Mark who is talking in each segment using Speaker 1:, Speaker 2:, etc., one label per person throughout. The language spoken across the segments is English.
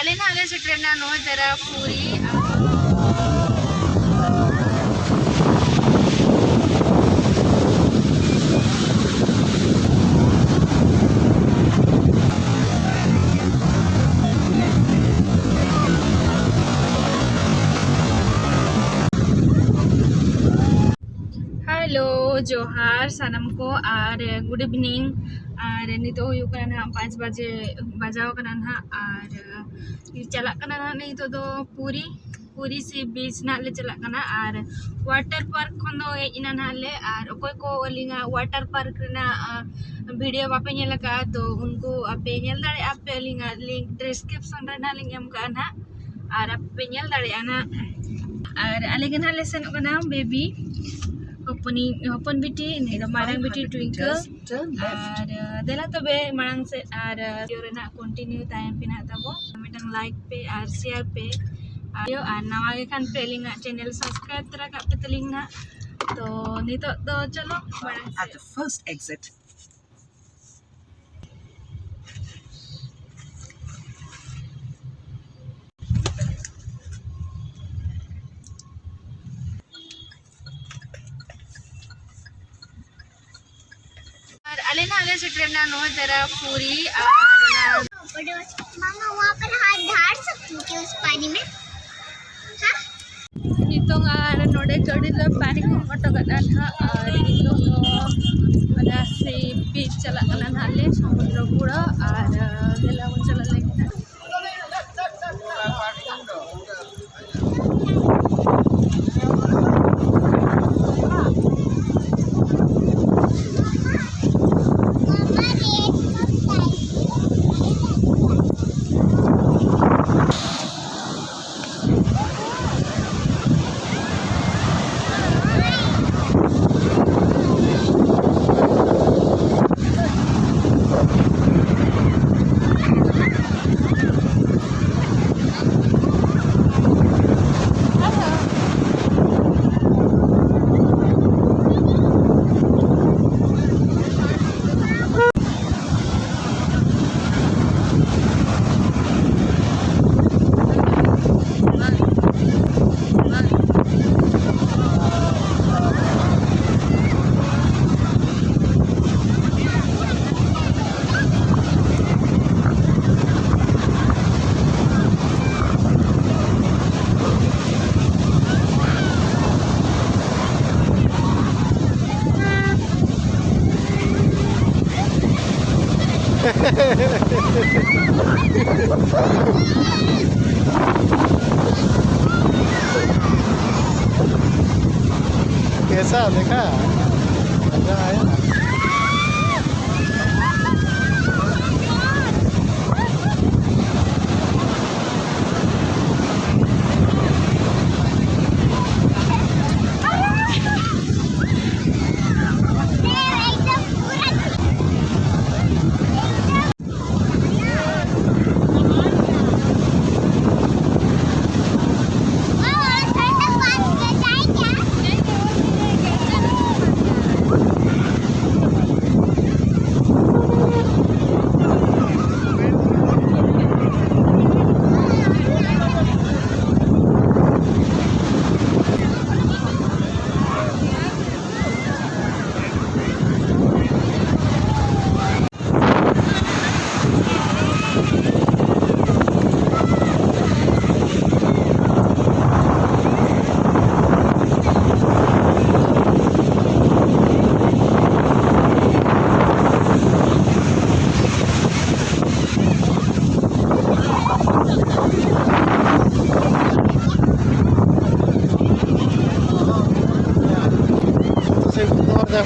Speaker 1: alin halin sa tren na no jara puri Hello, Johar, sanam ko, good evening. Nito huyu kana na 5 baje bajaw kana na chalak kana na nito do puri si beach na le chalak kana water park khono ina na le okoy ko linga water park na video bape nyela ka to unko ape nyel dare ape linga link description ra na link em ka na ape nyel dare ana aligan hale sen kana baby Hopon biti ni marang biti twinkle dela tobe marang se yorena continue time pina tabo mitang like pe share pe ayo nawa kan peling channel subscribe tara ka peteling na to nito to chalo marang
Speaker 2: at the first exit.
Speaker 1: alin halin sa tren na no jara puri
Speaker 3: मामा वहाँ पर हाथ धार सकती थी उस पानी में हाँ
Speaker 1: nitong node gadi lo pani ko moto kada na nito ada si beach chala kana hale samudra pura dela un chala lagi na
Speaker 4: कैसा देखा मजा आया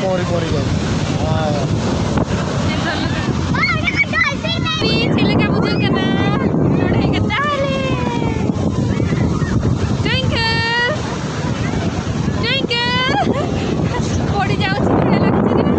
Speaker 4: mori mori guys
Speaker 1: sila ka budol ka na node ka dale twinkle podi jaଉଛି bhaya laguଛି na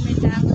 Speaker 1: मिटांग